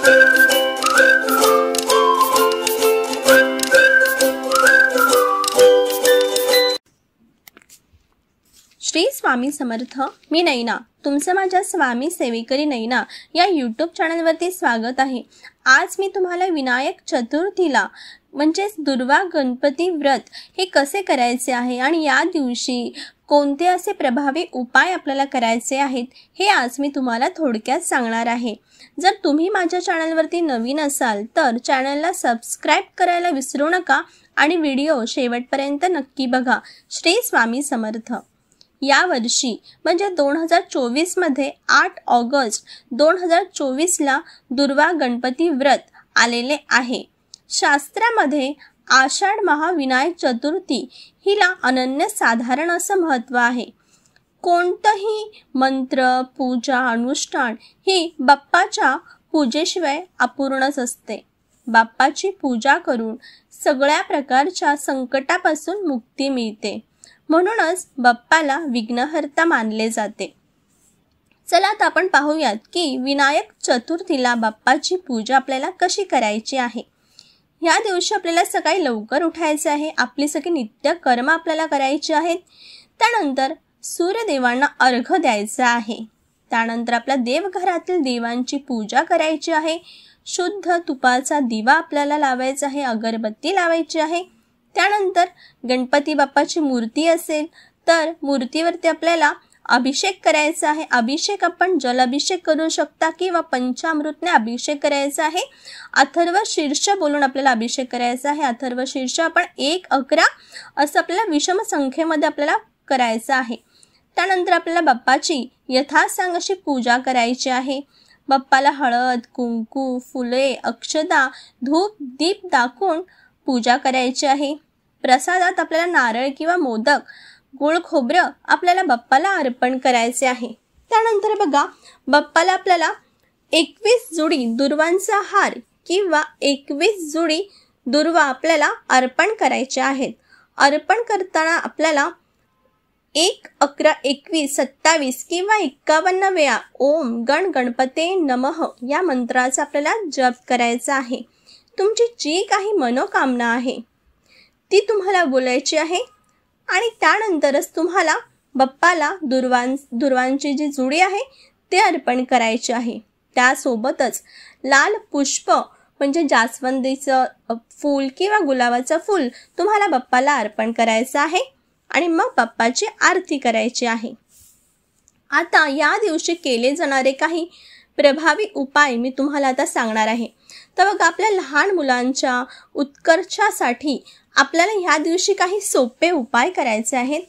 श्री स्वामी समर्थ. मी नैना, तुमचं माझ्या स्वामी सेविकरी नैना या यूट्यूब चॅनलवरती स्वागत आहे. आज मी तुम्हाला विनायक चतुर्थीला म्हणजेच दुर्वा गणपती व्रत हे कसे करायचे आहे आणि या दिवशी कोणते असे प्रभावी उपाय आपल्याला करायचे आहेत हे आज मी तुम्हाला थोडक्यात सांगणार आहे. जर तुम्ही माझ्या चॅनलवरती नवीन असाल तर चॅनलला सबस्क्राईब करायला विसरू नका आणि व्हिडिओ शेवटपर्यंत नक्की बघा. श्री स्वामी समर्थ. या वर्षी म्हणजे 2024 मध्ये 8 ऑगस्ट 2024ला दुर्वा गणपती व्रत आलेले आहे. शास्त्रामध्ये आषाढ महाविनायक चतुर्थी हिला अनन्यसाधारण असं महत्त्व आहे. कोणतंही मंत्र पूजा अनुष्ठान ही बाप्पाच्या पूजेशिवाय अपूर्णच असते. बाप्पाची पूजा करून सगळ्या प्रकारच्या संकटापासून मुक्ती मिळते. म्हणूनच बाप्पाला विघ्नहर्ता मानले जाते. चला आता आपण पाहूयात की विनायक चतुर्थीला बाप्पाची पूजा आपल्याला कशी करायची आहे. या दिवशी आपल्याला सकाळी लवकर उठायचे आहे. आपली सगळी नित्य कर्म आपल्याला करायची आहेत. त्यानंतर सूर्यदेवांना अर्घ्य द्यायचा आहे. त्यानंतर आपल्या देवघरातील देवांची पूजा करायची आहे. शुद्ध तुपाचा दिवा आपल्याला लावायचा आहे. अगरबत्ती लावायची आहे. त्यानंतर गणपती बाप्पाची मूर्ती असेल तर मूर्तीवरती आपल्याला अभिषेक करायचा आहे. अभिषेक आपण जलाभिषेक करू शकता किंवा पंचामृतने अभिषेक करायचा आहे. अथर्व शीर्ष बोलून आपल्याला अभिषेक करायचा आहे. अथर्व शीर्ष आपण 1-11 असं आपल्याला विषम संख्येमध्ये आपल्याला करायचं आहे. त्यानंतर आपल्याला बाप्पाची यथासांग अशी पूजा करायची आहे. बाप्पाला हळद कुंकू फुले अक्षता धूप दीप दाखवून पूजा करायची आहे. प्रसादात आपल्याला नारळ किंवा मोदक गुळ खोबरं आपल्याला बाप्पाला अर्पण करायचे आहे. त्यानंतर बघा बाप्पाला आपल्याला 21 जोडी दुर्वांचा हार किंवा 21 जोडी दुर्वा आपल्याला अर्पण करायचे आहेत. अर्पण करताना आपल्याला 1 11 21 27 किंवा 51 वेळा ओम गण गणपते नमः या मंत्राचा आपल्याला जप करायचा आहे. तुमची जी काही मनोकामना आहे ती तुम्हाला बोलायची आहे आणि त्यानंतरच तुम्हाला बाप्पाला दुर्वांची जी जोडी आहे ते अर्पण करायची आहे. त्यासोबतच लाल पुष्प म्हणजे जास्वंदीचं फूल किंवा गुलाबाचं फूल तुम्हाला बाप्पाला अर्पण करायचं आहे आणि मग बाप्पाची आरती करायची आहे. आता या दिवशी केले जाणारे काही प्रभावी उपाय मी तुम्हाला आता सांगणार आहे. तर बघा आपल्या लहान मुलांच्या उत्कर्षासाठी आपल्याला ह्या दिवशी काही सोपे उपाय करायचे आहेत.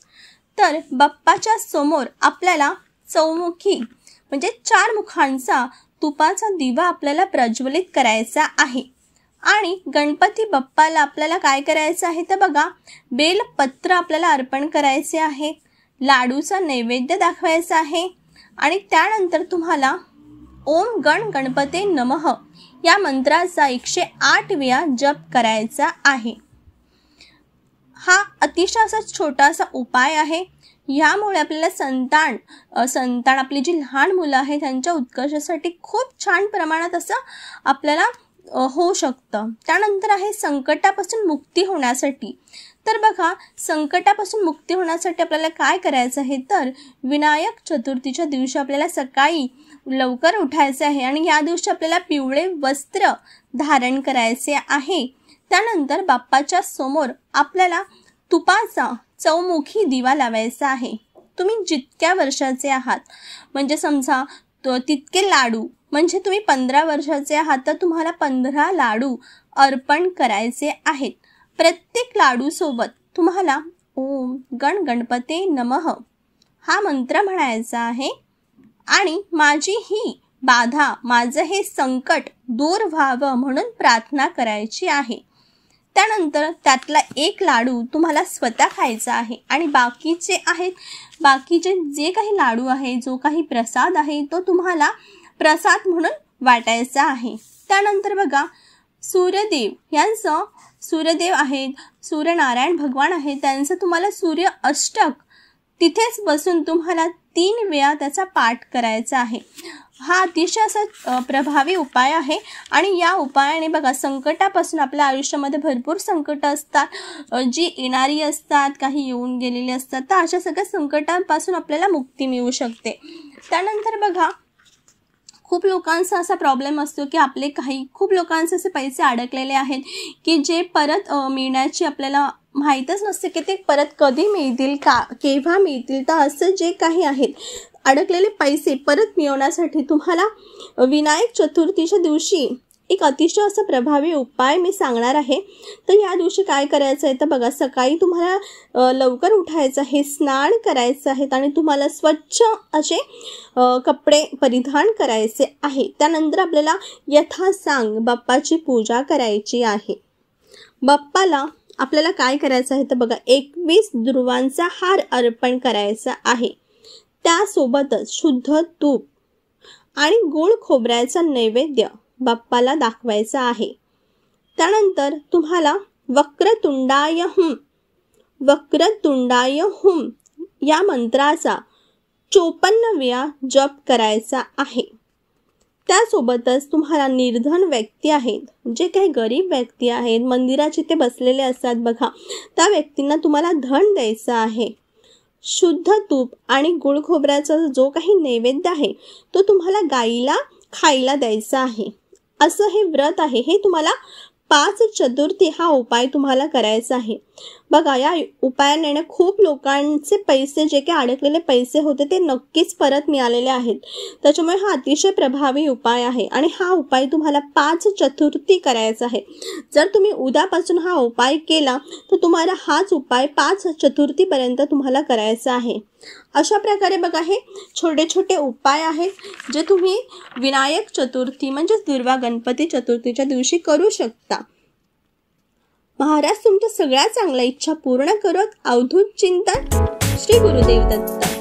तर बाप्पाच्या समोर आपल्याला चौमुखी म्हणजे 4 मुखांचा तुपाचा दिवा आपल्याला प्रज्वलित करायचा आहे. आणि गणपती बाप्पाला आपल्याला काय करायचं आहे तर बघा बेलपत्र आपल्याला अर्पण करायचे आहे. लाडूचा नैवेद्य दाखवायचा आहे आणि त्यानंतर तुम्हाला ओम गण गणपते नमः या मंत्राचा 108 वेळा जप करायचा आहे. हा अतिशय असा छोटासा उपाय आहे. यामुळे आपल्याला संतान आपली जी लहान मुलं आहेत त्यांच्या उत्कर्षासाठी खूप छान प्रमाणात असं आपल्याला होऊ शकतं. त्यानंतर आहे संकटापासून मुक्ती होण्यासाठी. तर बघा संकटापासून मुक्ती होण्यासाठी आपल्याला काय करायचं आहे तर विनायक चतुर्थीच्या दिवशी आपल्याला सकाळी लवकर उठायचे आहे आणि या दिवशी आपल्याला पिवळे वस्त्र धारण करायचे आहे. त्यानंतर बाप्पाच्या समोर आपल्याला तुपाचा चौमुखी दिवा लावायचा आहे. तुम्ही जितक्या वर्षाचे आहात म्हणजे समजा तितके लाडू म्हणजे तुम्ही 15 वर्षाचे आहात तर तुम्हाला 15 लाडू अर्पण करायचे आहेत. प्रत्येक लाडू सोबत तुम्हाला ओम गण गणपते नमः हा मंत्र म्हणायचा आहे आणि माझी ही बाधा माझं हे संकट दूर व्हावं म्हणून प्रार्थना करायची आहे. त्यानंतर त्यातला 1 लाडू तुम्हाला स्वतः खायचा आहे आणि बाकीचे जे काही लाडू आहे जो काही प्रसाद आहे तो तुम्हाला प्रसाद म्हणून वाटायचा आहे. त्यानंतर बघा सूर्यदेव आहेत सूर्यनारायण भगवान आहेत त्यांचं तुम्हाला सूर्य अष्टक तिथेच बसून तुम्हाला 3 वेळा त्याचा पाठ करायचा आहे। हा अतिशय असा प्रभावी उपाय आहे आणि या उपायाने बघा संकटापासून आपल्या आयुष्यामध्ये भरपूर संकट असतात, जी येणारी असतात, काही येऊन गेलेली असतात, तर अशा सगळ्या संकटांपासून आपल्याला मुक्ती मिळू शकते। त्यानंतर बघा खूप लोकांचा असा प्रॉब्लेम असतो की आपले खूप लोकांचे असे पैसे अडकलेले आहेत की जे परत मिळण्याची आपल्याला माहीतच नसते की ते परत कधी मिळतील, केव्हा मिळतील। तर असं जे काही आहेत अडकलेले पैसे परत मिळवण्यासाठी तुम्हाला विनायक चतुर्थीच्या दिवशी एक अतिशय असा प्रभावी उपाय मी सांगणार आहे। तर या दिवशी काय करायचं आहे तर बघा सकाळी तुम्हाला लवकर उठायचं आहे, स्नान करायचं आहे आणि तुम्हाला स्वच्छ असे कपडे परिधान करायचे आहे। त्यानंतर आपल्याला यथासांग बाप्पाची पूजा करायची आहे। बाप्पाला आपल्याला काय करायचं आहे तर बघा 21 दुर्वांचा हार अर्पण करायचा आहे। त्यासोबतच शुद्ध तूप आणि गोड खोबऱ्याचा नैवेद्य बाप्पाला दाखवायचा आहे। त्यानंतर तुम्हाला वक्रतुंडाय हुम या मंत्राचा 54 वेळा जप करायचा आहे। त्यासोबतच तुम्हाला निर्धन व्यक्ती आहेत, जे काही गरीब व्यक्ती आहेत, मंदिराचे ते बसलेले असतात बघा, त्या व्यक्तींना तुम्हाला धन द्यायचं आहे। शुद्ध तूप आणि गुळ खोबऱ्याचा जो काही नैवेद्य आहे तो तुम्हाला गाईला खायला द्यायचा आहे। असं हे व्रत आहे, हे तुम्हाला 5 चतुर्थी हा उपाय तुम्हाला करायचा आहे। बघा या उपायाने खूप लोकांचे पैसे जे काही अडकलेले पैसे होते ते नक्कीच परत मिळालेले आहेत। त्याच्यामुळे हा अतिशय प्रभावी उपाय आहे आणि हा उपाय तुम्हाला 5 चतुर्थी करायचा आहे। जर तुम्ही उद्यापासून हा उपाय केला तर तुम्हाला हाच उपाय 5 चतुर्थीपर्यंत तुम्हाला करायचा आहे। अशा प्रकारे बघा हे छोटे छोटे उपाय आहेत जे तुम्ही विनायक चतुर्थी म्हणजेच दुर्वा गणपती चतुर्थीच्या दिवशी करू शकता। महाराज तुमच्या सगळ्या चांगल्या इच्छा पूर्ण करत। अवधूत चिंतन, श्री गुरुदेव दत्त।